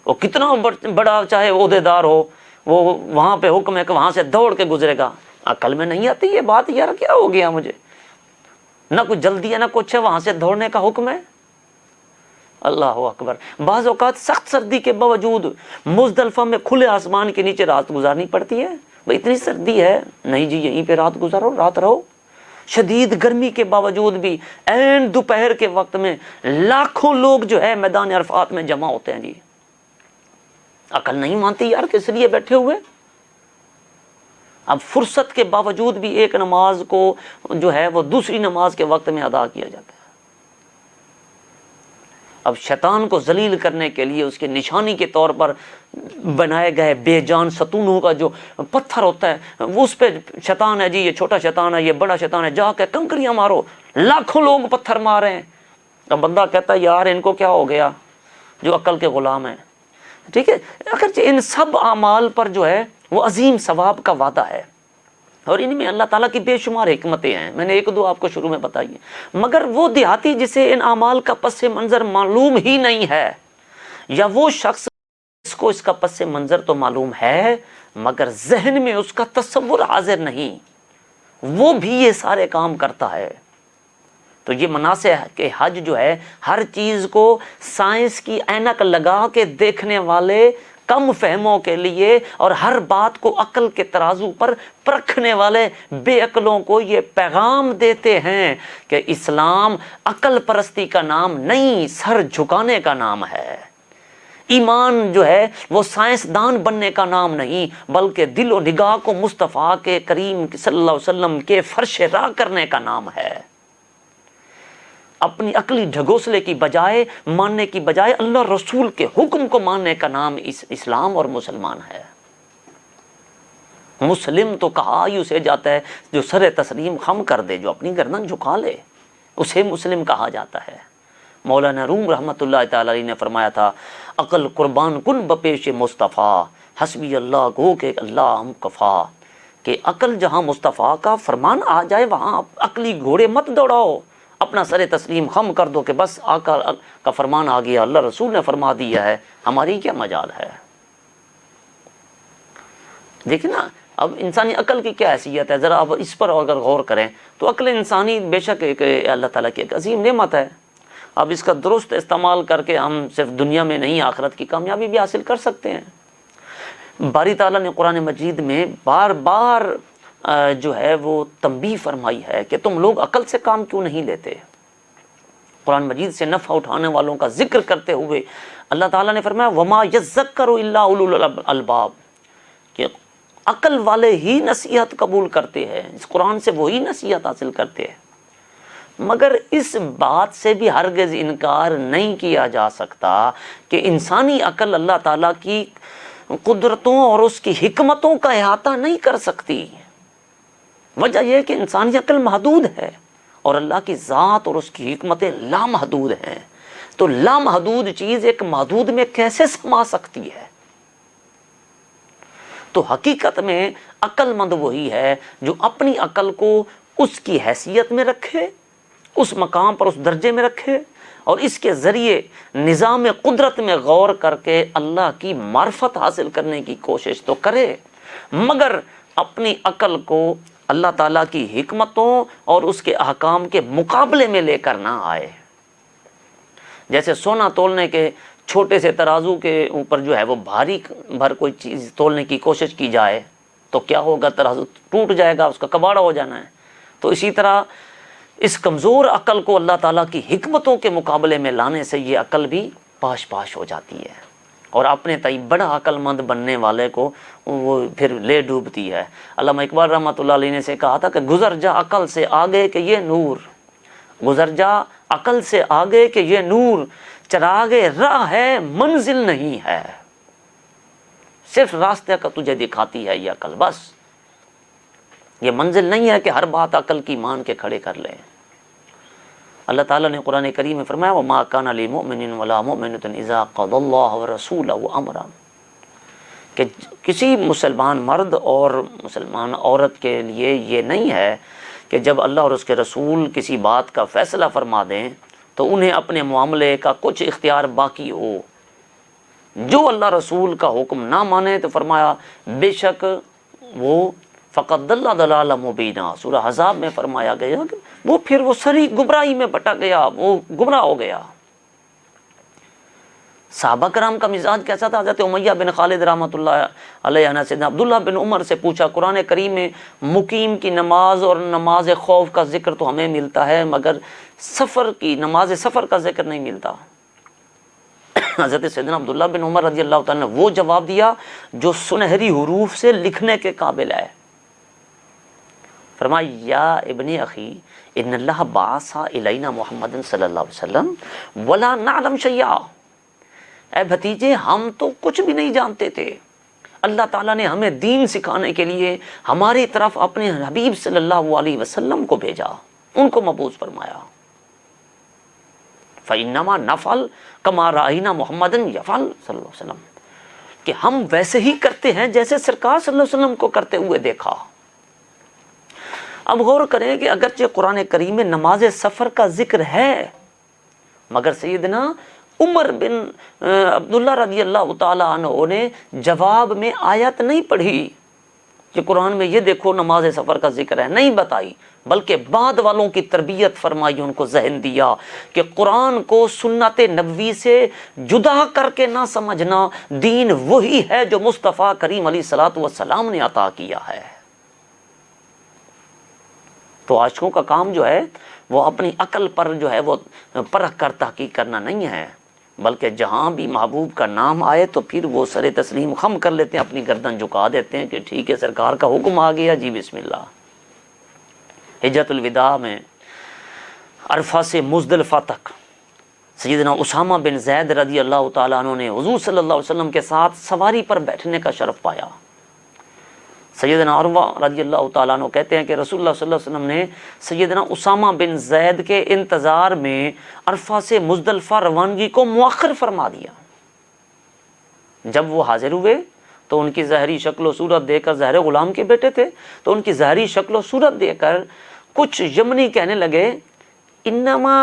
[SPEAKER 2] وہ کتنا بڑا چاہے عہدے دار ہو، وہ وہاں پہ حکم ہے کہ وہاں سے دوڑ کے گزرے گا۔ عقل میں نہیں آتی یہ بات، یار کیا ہو گیا مجھے، نہ کوئی جلدی ہے نہ کچھ ہے، وہاں سے دوڑنے کا حکم ہے۔ اللہ اکبر۔ بعض اوقات سخت سردی کے باوجود مزدلفہ میں کھلے آسمان کے نیچے رات گزارنی پڑتی ہے، بھئی اتنی سردی ہے، نہیں جی یہیں پہ رات گزارو، رات رہو۔ شدید گرمی کے باوجود بھی عین دوپہر کے وقت میں لاکھوں لوگ جو ہے میدان عرفات میں جمع ہوتے ہیں جی۔ عقل نہیں مانتی یار کس لیے بیٹھے ہوئے؟ اب فرصت کے باوجود بھی ایک نماز کو جو ہے وہ دوسری نماز کے وقت میں ادا کیا جاتا ہے۔ اب شیطان کو ذلیل کرنے کے لیے اس کے نشانی کے طور پر بنائے گئے بے جان ستونوں کا جو پتھر ہوتا ہے وہ اس پہ شیطان ہے جی، یہ چھوٹا شیطان ہے، یہ بڑا شیطان ہے، جا کے کنکریاں مارو، لاکھوں لوگ پتھر مار رہے ہیں۔ اب بندہ کہتا ہے یار ان کو کیا ہو گیا جو عقل کے غلام ہیں، ٹھیک ہے۔ اگرچہ ان سب اعمال پر جو ہے وہ عظیم ثواب کا وعدہ ہے اور ان میں اللہ تعالیٰ کی بے شمار حکمتیں ہیں، میں نے 1-2 آپ کو شروع میں بتائی ہیں، مگر وہ دیہاتی جسے ان اعمال کا پس منظر معلوم ہی نہیں ہے، یا وہ شخص جس کو اس کا پس منظر تو معلوم ہے مگر ذہن میں اس کا تصور حاضر نہیں، وہ بھی یہ سارے کام کرتا ہے۔ تو یہ مناسک کہ حج جو ہے ہر چیز کو سائنس کی اینک لگا کے دیکھنے والے کم فہموں کے لیے اور ہر بات کو عقل کے ترازو پر پرکھنے والے بے عقلوں کو یہ پیغام دیتے ہیں کہ اسلام عقل پرستی کا نام نہیں، سر جھکانے کا نام ہے۔ ایمان جو ہے وہ سائنسدان بننے کا نام نہیں بلکہ دل و نگاہ کو مصطفیٰ کے کریم صلی اللہ علیہ وسلم کے فرش راہ کرنے کا نام ہے۔ اپنی عقلی ڈھگوسلے کی بجائے ماننے کی بجائے اللہ رسول کے حکم کو ماننے کا نام اسلام اور مسلمان ہے۔ مسلم تو کہا ہی اسے جاتا ہے جو سر تسلیم خم کر دے، جو اپنی گردن جھکا لے، اسے مسلم کہا جاتا ہے۔ مولانا روم رحمۃ اللہ تعالی علیہ نے فرمایا تھا عقل قربان کن بپیش مصطفیٰ، حسبی اللہ گو کہ اللہ ہم کفا، کہ عقل جہاں مصطفیٰ کا فرمان آ جائے وہاں عقلی گھوڑے مت دوڑاؤ، اپنا سر تسلیم خم کر دو کہ بس آقا کا فرمان آ گیا، اللہ رسول نے فرما دیا ہے، ہماری کیا مجال ہے۔ دیکھیں نا اب انسانی عقل کی کیا حیثیت ہے، ذرا اب اس پر اگر غور کریں تو عقل انسانی بے شک ایک اللہ تعالیٰ کی ایک عظیم نعمت ہے۔ اب اس کا درست استعمال کر کے ہم صرف دنیا میں نہیں آخرت کی کامیابی بھی حاصل کر سکتے ہیں۔ باری تعالیٰ نے قرآن مجید میں بار بار جو ہے وہ تنبیہ فرمائی ہے کہ تم لوگ عقل سے کام کیوں نہیں لیتے۔ قرآن مجید سے نفع اٹھانے والوں کا ذکر کرتے ہوئے اللہ تعالیٰ نے فرمایا وما یذکر الا اولو الالباب، کہ عقل والے ہی نصیحت قبول کرتے ہیں، اس قرآن سے وہی نصیحت حاصل کرتے ہیں۔ مگر اس بات سے بھی ہرگز انکار نہیں کیا جا سکتا کہ انسانی عقل اللہ تعالیٰ کی قدرتوں اور اس کی حکمتوں کا احاطہ نہیں کر سکتی۔ وجہ یہ ہے کہ انسانی عقل محدود ہے اور اللہ کی ذات اور اس کی حکمتیں لامحدود ہیں۔ تو لامحدود چیز ایک محدود میں کیسے سما سکتی ہے؟ تو حقیقت میں عقل مند وہی ہے جو اپنی عقل کو اس کی حیثیت میں رکھے، اس مقام پر، اس درجے میں رکھے، اور اس کے ذریعے نظام قدرت میں غور کر کے اللہ کی معرفت حاصل کرنے کی کوشش تو کرے، مگر اپنی عقل کو اللہ تعالیٰ کی حکمتوں اور اس کے احکام کے مقابلے میں لے کر نہ آئے۔ جیسے سونا تولنے کے چھوٹے سے ترازو کے اوپر جو ہے وہ بھاری بھر کوئی چیز تولنے کی کوشش کی جائے تو کیا ہوگا؟ ترازو ٹوٹ جائے گا، اس کا کباڑا ہو جانا ہے۔ تو اسی طرح اس کمزور عقل کو اللہ تعالیٰ کی حکمتوں کے مقابلے میں لانے سے یہ عقل بھی پاش پاش ہو جاتی ہے، اور اپنے تئیں بڑا عقل مند بننے والے کو وہ پھر لے ڈوبتی ہے۔ علامہ اقبال رحمۃ اللہ علیہ نے سے کہا تھا کہ گزر جا عقل سے آگے کہ یہ نور، گزر جا عقل سے آگے کہ یہ نور، چراغ راہ ہے منزل نہیں ہے۔ صرف راستے کا تجھے دکھاتی ہے یہ عقل، بس یہ منزل نہیں ہے کہ ہر بات عقل کی مان کے کھڑے کر لیں۔ اللہ تعالیٰ نے قرآن کریم میں فرمایا وَمَا كَانَ لِمُؤْمِنٍ وَلَا مُؤْمِنَةٍ إِذَا قَضَى اللَّهُ وَرَسُولُهُ أَمْرًا، کہ کسی مسلمان مرد اور مسلمان عورت کے لیے یہ نہیں ہے کہ جب اللہ اور اس کے رسول کسی بات کا فیصلہ فرما دیں تو انہیں اپنے معاملے کا کچھ اختیار باقی ہو۔ جو اللہ رسول کا حکم نہ مانے تو فرمایا بے شک وہ فقط ضل ضلالا مبینا، سورہ احزاب میں فرمایا گیا کہ وہ پھر وہ سری گمراہی میں بھٹک گیا، وہ گمراہ ہو گیا۔ صحابہ کرام کا مزاج کیسا تھا؟ حضرت امیہ بن خالد رحمۃ اللہ علیہ نے سیدنا عبداللہ بن عمر سے پوچھا، قرآن کریم میں مقیم کی نماز اور نماز خوف کا ذکر تو ہمیں ملتا ہے مگر سفر کی نماز سفر کا ذکر نہیں ملتا۔ حضرت سیدنا عبداللہ بن عمر رضی اللہ تعالیٰ نے وہ جواب دیا جو سنہری حروف سے لکھنے کے قابل ہے۔ فرمایا یا ابن اخی ان اللہ بعث الینا محمد صلی اللہ علیہ وسلم ولا نعلم شیئا، اے بھتیجے ہم تو کچھ بھی نہیں جانتے تھے، اللہ تعالیٰ نے ہمیں دین سکھانے کے لیے ہماری طرف اپنے حبیب صلی اللہ علیہ وسلم کو بھیجا، ان کو مبعوث فرمایا۔ فإنما نفعل كما رأينا محمد يفعل صلی اللہ علیہ وسلم، کہ ہم ویسے ہی کرتے ہیں جیسے سرکار صلی اللہ علیہ وسلم کو کرتے ہوئے دیکھا۔ اب غور کریں کہ اگرچہ قرآن کریم میں نماز سفر کا ذکر ہے مگر سیدنا عمر بن عبداللہ رضی اللہ تعالیٰ عنہ نے جواب میں آیت نہیں پڑھی کہ قرآن میں یہ دیکھو نماز سفر کا ذکر ہے، نہیں بتائی، بلکہ بعد والوں کی تربیت فرمائی، ان کو ذہن دیا کہ قرآن کو سنت نبوی سے جدا کر کے نہ سمجھنا، دین وہی ہے جو مصطفیٰ کریم علیہ الصلوۃ والسلام نے عطا کیا ہے۔ تو عاشقوں کا کام جو ہے وہ اپنی عقل پر جو ہے وہ پرکھ کر تحقیق کرنا نہیں ہے، بلکہ جہاں بھی محبوب کا نام آئے تو پھر وہ سر تسلیم خم کر لیتے ہیں، اپنی گردن جھکا دیتے ہیں کہ ٹھیک ہے سرکار کا حکم آ گیا جی بسم اللہ۔ حجۃ الوداع میں عرفہ سے مزدلفہ تک سیدنا اسامہ بن زید رضی اللہ تعالیٰ عنہ نے حضور صلی اللہ علیہ وسلم کے ساتھ سواری پر بیٹھنے کا شرف پایا۔ سیدنا عروہ رضی اللہ تعالیٰ عنہ کہتے ہیں کہ رسول اللہ صلی اللہ علیہ وسلم نے سیدنا اسامہ بن زید کے انتظار میں عرفہ سے مزدلفہ روانگی کو مؤخر فرما دیا۔ جب وہ حاضر ہوئے تو ان کی ظاہری شکل و صورت دیکھ کر، ظاہر غلام کے بیٹے تھے تو ان کی ظاہری شکل و صورت دیکھ کر کچھ یمنی کہنے لگے انما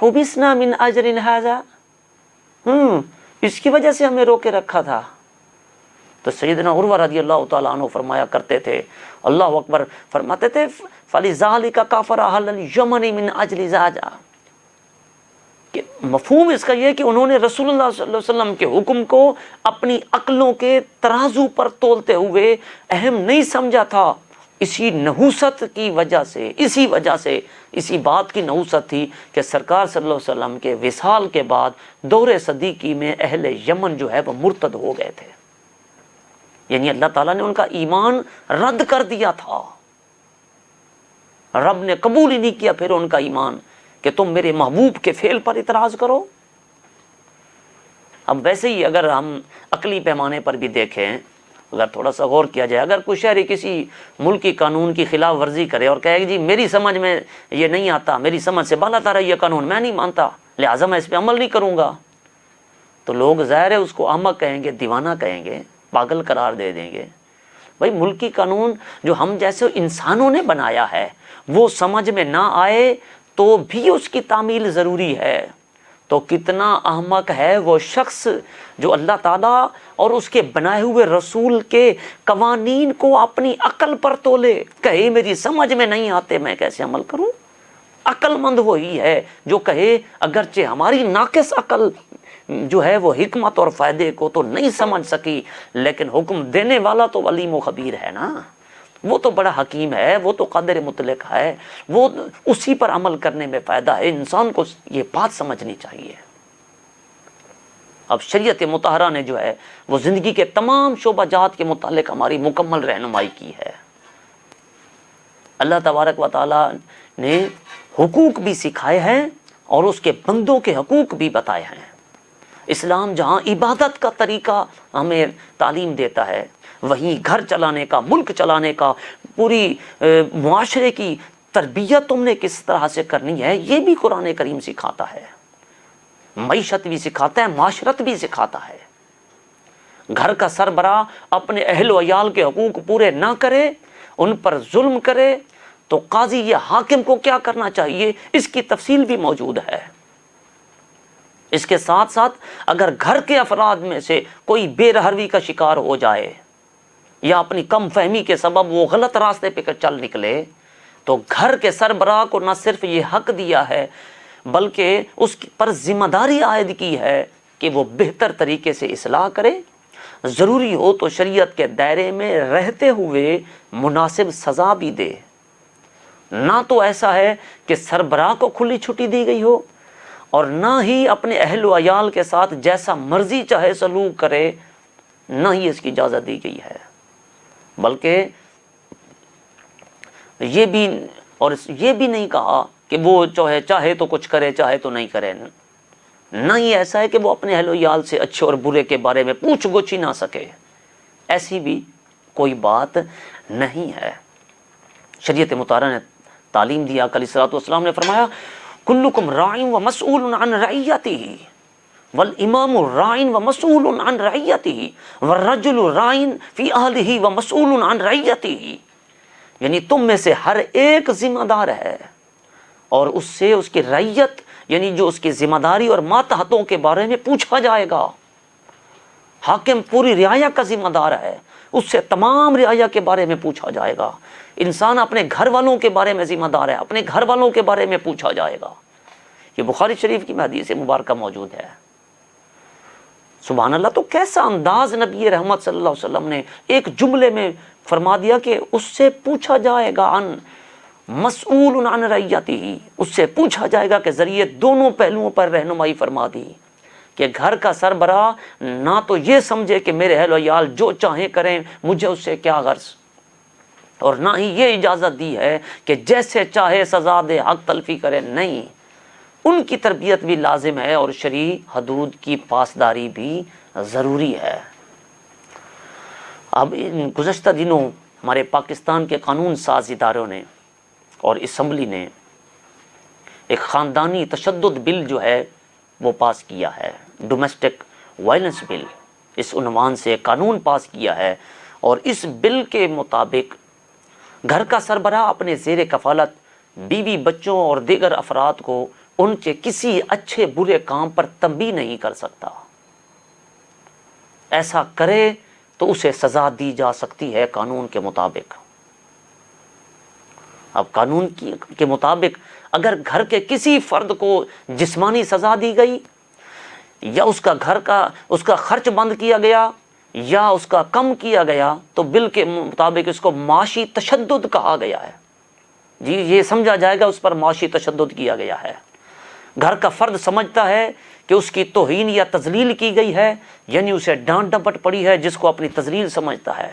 [SPEAKER 2] حبسنا من اجر ھذا، اس کی وجہ سے ہمیں روکے رکھا تھا۔ تو سیدنا عروہ رضی اللہ تعالیٰ عنہ فرمایا کرتے تھے، اللہ اکبر، فرماتے تھے فَلِذَلِكَ كَفَرَ أَهْلَ الْيَمَنِ مِنْ أَجْلِ ذَلِكَ، کہ مفہوم اس کا یہ کہ انہوں نے رسول اللہ صلی اللہ علیہ وسلم کے حکم کو اپنی عقلوں کے ترازو پر تولتے ہوئے اہم نہیں سمجھا تھا، اسی نحوست کی وجہ سے، اسی بات کی نحوست تھی کہ سرکار صلی اللہ علیہ وسلم کے وصال کے بعد دور صدیقی میں اہل یمن جو ہے وہ مرتد ہو گئے تھے، یعنی اللہ تعالیٰ نے ان کا ایمان رد کر دیا تھا۔ رب نے قبول ہی نہیں کیا پھر ان کا ایمان کہ تم میرے محبوب کے فعل پر اعتراض کرو۔ اب ویسے ہی اگر ہم عقلی پیمانے پر بھی دیکھیں، اگر تھوڑا سا غور کیا جائے، اگر کوئی شہری کسی ملک کی قانون کی خلاف ورزی کرے اور کہے کہ جی میری سمجھ میں یہ نہیں آتا، میری سمجھ سے بالا تر ہے یہ قانون، میں نہیں مانتا لہٰذا میں اس پہ عمل نہیں کروں گا، تو لوگ ظاہر ہے اس کو احمق کہیں گے، دیوانہ کہیں گے، پاگل قرار دے دیں گے۔ بھائی ملکی قانون جو ہم جیسے انسانوں نے بنایا ہے وہ سمجھ میں نہ آئے تو بھی اس کی تعمیل ضروری ہے، تو کتنا احمق ہے وہ شخص جو اللہ تعالیٰ اور اس کے بنائے ہوئے رسول کے قوانین کو اپنی عقل پر تولے، کہے میری سمجھ میں نہیں آتے میں کیسے عمل کروں۔ عقل مند وہی ہے جو کہے اگرچہ ہماری ناقص عقل جو ہے وہ حکمت اور فائدے کو تو نہیں سمجھ سکی، لیکن حکم دینے والا تو علیم و خبیر ہے نا، وہ تو بڑا حکیم ہے، وہ تو قادر مطلق ہے، وہ اسی پر عمل کرنے میں فائدہ ہے۔ انسان کو یہ بات سمجھنی چاہیے۔ اب شریعت مطہرہ نے جو ہے وہ زندگی کے تمام شعبہ جات کے متعلق ہماری مکمل رہنمائی کی ہے۔ اللہ تبارک و تعالیٰ نے حقوق بھی سکھائے ہیں اور اس کے بندوں کے حقوق بھی بتائے ہیں۔ اسلام جہاں عبادت کا طریقہ ہمیں تعلیم دیتا ہے، وہیں گھر چلانے کا، ملک چلانے کا، پوری معاشرے کی تربیت تم نے کس طرح سے کرنی ہے یہ بھی قرآن کریم سکھاتا ہے۔ معیشت بھی سکھاتا ہے، معاشرت بھی سکھاتا ہے۔ گھر کا سربراہ اپنے اہل و عیال کے حقوق پورے نہ کرے، ان پر ظلم کرے، تو قاضی یا حاکم کو کیا کرنا چاہیے اس کی تفصیل بھی موجود ہے۔ اس کے ساتھ ساتھ اگر گھر کے افراد میں سے کوئی بے رحمی کا شکار ہو جائے یا اپنی کم فہمی کے سبب وہ غلط راستے پہ چل نکلے، تو گھر کے سربراہ کو نہ صرف یہ حق دیا ہے بلکہ اس پر ذمہ داری عائد کی ہے کہ وہ بہتر طریقے سے اصلاح کرے، ضروری ہو تو شریعت کے دائرے میں رہتے ہوئے مناسب سزا بھی دے۔ نہ تو ایسا ہے کہ سربراہ کو کھلی چھٹی دی گئی ہو اور نہ ہی اپنے اہل و عیال کے ساتھ جیسا مرضی چاہے سلوک کرے، نہ ہی اس کی اجازت دی گئی ہے، بلکہ یہ بھی نہیں کہا کہ وہ چاہے تو کچھ کرے چاہے تو نہیں کرے، نہ ہی ایسا ہے کہ وہ اپنے اہل و عیال سے اچھے اور برے کے بارے میں پوچھ گچھ ہی نہ سکے، ایسی بھی کوئی بات نہیں ہے۔ شریعت مطہرہ نے تعلیم دیا، آقا علیہ الصلوۃ والسلام نے فرمایا کلکم راع ومسئول عن رعیتہ والامام راع ومسئول عن رعیتہ والرجل راع فی اہلہ ومسئول عن رعیتہ، یعنی تم میں سے ہر ایک ذمہ دار ہے اور اس سے اس کی رعیت یعنی جو اس کی ذمہ داری اور ماتحتوں کے بارے میں پوچھا جائے گا۔ حاکم پوری رعایا کا ذمہ دار ہے، اس سے تمام رعایا کے بارے میں پوچھا جائے گا۔ انسان اپنے گھر والوں کے بارے میں ذمہ دار ہے، اپنے گھر والوں کے بارے میں پوچھا جائے گا۔ یہ بخاری شریف کی حدیث مبارکہ موجود ہے۔ سبحان اللہ، تو کیسا انداز نبی رحمت صلی اللہ علیہ وسلم نے ایک جملے میں فرما دیا کہ اس سے پوچھا جائے گا، عن مسئول عن رعیتہ، اس سے پوچھا جائے گا کہ ذریعے دونوں پہلوؤں پر رہنمائی فرما دی کہ گھر کا سربراہ نہ تو یہ سمجھے کہ میرے اہل و عیال جو چاہیں کریں مجھے اس سے کیا غرض، اور نہ ہی یہ اجازت دی ہے کہ جیسے چاہے سزا دے، حق تلفی کرے، نہیں، ان کی تربیت بھی لازم ہے اور شرعی حدود کی پاسداری بھی ضروری ہے۔ اب ان گزشتہ دنوں ہمارے پاکستان کے قانون ساز اداروں نے اور اسمبلی نے ایک خاندانی تشدد بل جو ہے وہ پاس کیا ہے، ڈومیسٹک وائلنس بل، اس عنوان سے قانون پاس کیا ہے، اور اس بل کے مطابق گھر کا سربراہ اپنے زیر کفالت بیوی، بچوں اور دیگر افراد کو ان کے کسی اچھے برے کام پر تنبیہ نہیں کر سکتا۔ ایسا کرے تو اسے سزا دی جا سکتی ہے قانون کے مطابق۔ اب قانون کے مطابق اگر گھر کے کسی فرد کو جسمانی سزا دی گئی یا اس کا خرچ بند کیا گیا یا اس کا کم کیا گیا تو بل کے مطابق اس کو معاشی تشدد کہا گیا ہے۔ جی یہ سمجھا جائے گا اس پر معاشی تشدد کیا گیا ہے۔ گھر کا فرد سمجھتا ہے کہ اس کی توہین یا تذلیل کی گئی ہے، یعنی اسے ڈانٹ ڈپٹ پڑی ہے جس کو اپنی تذلیل سمجھتا ہے،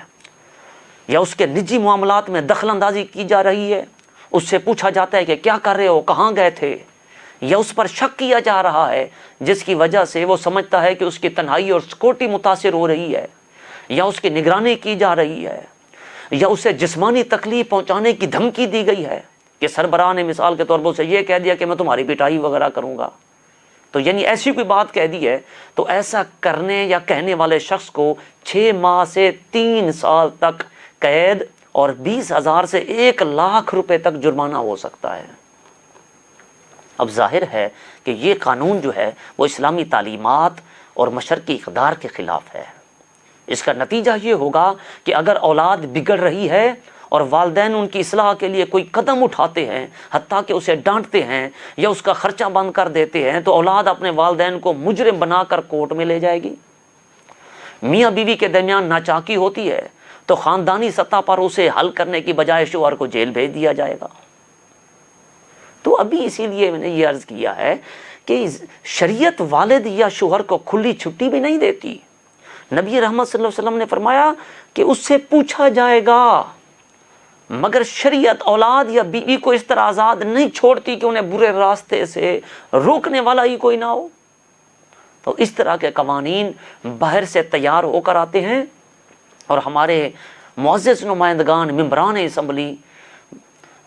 [SPEAKER 2] یا اس کے نجی معاملات میں دخل اندازی کی جا رہی ہے، اس سے پوچھا جاتا ہے کہ کیا کر رہے ہو, کہاں گئے تھے, یا اس پر شک کیا جا رہا ہے جس کی وجہ سے وہ سمجھتا ہے کہ اس کی تنہائی اور سکیورٹی متاثر ہو رہی ہے, یا اس کی نگرانی کی جا رہی ہے, یا اسے جسمانی تکلیف پہنچانے کی دھمکی دی گئی ہے کہ سربراہ نے مثال کے طور پر اسے یہ کہہ دیا کہ میں تمہاری پٹائی وغیرہ کروں گا, تو یعنی ایسی کوئی بات کہہ دی ہے, تو ایسا کرنے یا کہنے والے شخص کو 6 ماہ سے 3 سال تک قید اور 20,000 سے 1,00,000 روپے تک جرمانہ ہو سکتا ہے. اب ظاہر ہے کہ یہ قانون جو ہے وہ اسلامی تعلیمات اور مشرقی اقدار کے خلاف ہے. اس کا نتیجہ یہ ہوگا کہ اگر اولاد بگڑ رہی ہے اور والدین ان کی اصلاح کے لیے کوئی قدم اٹھاتے ہیں, حتیٰ کہ اسے ڈانٹتے ہیں یا اس کا خرچہ بند کر دیتے ہیں, تو اولاد اپنے والدین کو مجرم بنا کر کورٹ میں لے جائے گی. میاں بیوی کے درمیان ناچاکی ہوتی ہے تو خاندانی سطح پر اسے حل کرنے کی بجائے شوہر کو جیل بھیج دیا جائے گا. تو ابھی اسی لیے میں نے یہ عرض کیا ہے کہ شریعت والد یا شوہر کو کھلی چھٹی بھی نہیں دیتی. نبی رحمت صلی اللہ علیہ وسلم نے فرمایا کہ اس سے پوچھا جائے گا, مگر شریعت اولاد یا بیوی کو اس طرح آزاد نہیں چھوڑتی کہ انہیں برے راستے سے روکنے والا ہی کوئی نہ ہو. تو اس طرح کے قوانین باہر سے تیار ہو کر آتے ہیں اور ہمارے معزز نمائندگان ممبران اسمبلی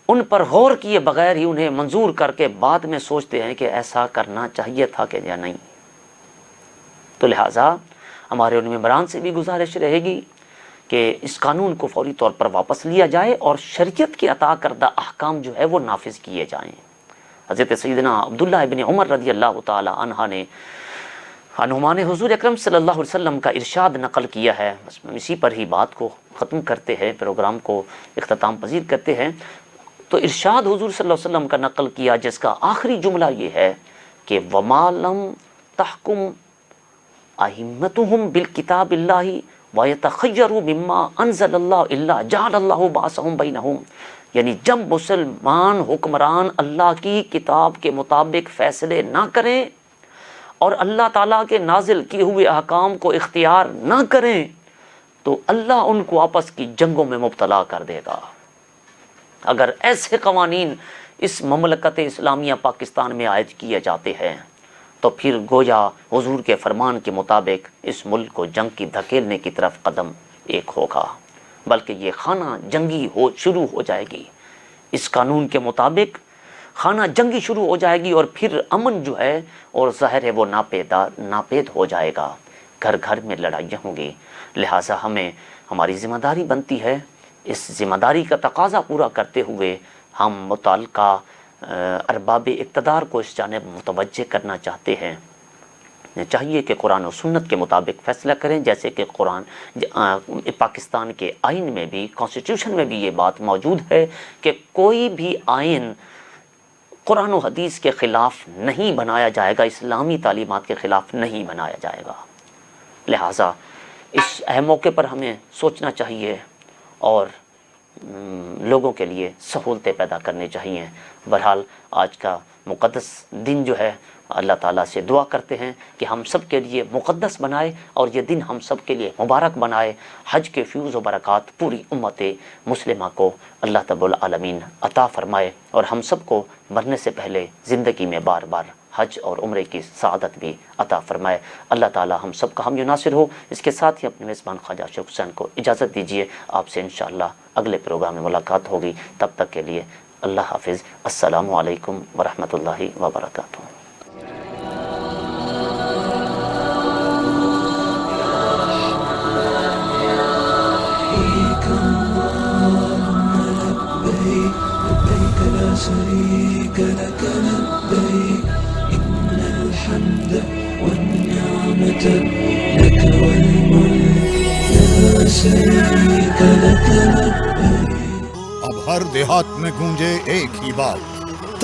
[SPEAKER 2] ان پر غور کیے بغیر ہی انہیں منظور کر کے بعد میں سوچتے ہیں کہ ایسا کرنا چاہیے تھا کہ یا نہیں. تو لہٰذا ہمارے ان ممبران سے بھی گزارش رہے گی کہ اس قانون کو فوری طور پر واپس لیا جائے اور شریعت کے عطا کردہ احکام جو ہے وہ نافذ کیے جائیں. حضرت سیدنا عبداللہ ابن عمر رضی اللہ تعالی عنہ نے عنہمان حضور اکرم صلی اللہ علیہ وسلم کا ارشاد نقل کیا ہے. بس اسی پر ہی بات کو ختم کرتے ہیں, پروگرام کو اختتام پذیر کرتے ہیں. تو ارشاد حضور صلی اللہ علیہ وسلم کا نقل کیا جس کا آخری جملہ یہ ہے کہ وَمَا لَمْ تَحْكُمْ أَئِمَّتُهُمْ بِالْكِتَابِ اللَّهِ وَيَتَخَيَّرُوا مِمَّا أَنزَلَ اللَّهُ إِلَّا جَعَلَ اللَّهُ بَعْثَهُمْ بَيْنَهُمْ. یعنی جب مسلمان حکمران اللہ کی کتاب کے مطابق فیصلے نہ کریں اور اللہ تعالیٰ کے نازل کیے ہوئے احکام کو اختیار نہ کریں تو اللہ ان کو آپس کی جنگوں میں مبتلا کر دے گا. اگر ایسے قوانین اس مملکت اسلامیہ پاکستان میں عائد کیے جاتے ہیں تو پھر گویا حضور کے فرمان کے مطابق اس ملک کو جنگ کی دھکیلنے کی طرف قدم ایک ہوگا, بلکہ یہ خانہ جنگی شروع ہو جائے گی. اس قانون کے مطابق خانہ جنگی شروع ہو جائے گی اور پھر امن جو ہے اور ظاہر ہے وہ ناپید ہو جائے گا. گھر گھر میں لڑائیاں ہوں گی. لہٰذا ہمیں ہماری ذمہ داری بنتی ہے, اس ذمہ داری کا تقاضا پورا کرتے ہوئے ہم متعلقہ ارباب اقتدار کو اس جانب متوجہ کرنا چاہتے ہیں. چاہیے کہ قرآن و سنت کے مطابق فیصلہ کریں, جیسے کہ پاکستان کے آئین میں بھی, کانسٹیٹیوشن میں بھی یہ بات موجود ہے کہ کوئی بھی آئین قرآن و حدیث کے خلاف نہیں بنایا جائے گا, اسلامی تعلیمات کے خلاف نہیں بنایا جائے گا. لہٰذا اس اہم موقع پر ہمیں سوچنا چاہیے اور لوگوں کے لیے سہولتیں پیدا کرنی چاہیے. بہرحال آج کا مقدس دن جو ہے اللہ تعالیٰ سے دعا کرتے ہیں کہ ہم سب کے لیے مقدس بنائے اور یہ دن ہم سب کے لیے مبارک بنائے. حج کے فیوز و برکات پوری امت مسلمہ کو اللہ تب العالمین عطا فرمائے اور ہم سب کو مرنے سے پہلے زندگی میں بار بار حج اور عمرے کی سعادت بھی عطا فرمائے. اللہ تعالی ہم سب کا حامی ناصر ہو. اس کے ساتھ ہی اپنے میزبان خواجہ اشرف حسین کو اجازت دیجیے. آپ سے انشاءاللہ اگلے پروگرام میں ملاقات ہوگی. تب تک کے لیے اللہ حافظ. السلام علیکم ورحمۃ اللہ وبرکاتہ.
[SPEAKER 1] شريك لك لبيك إن الحمد والنعمة لك والملك لا شريك لك لبيك.
[SPEAKER 3] اب ہر دیہات میں گونجے ایک ہی بات,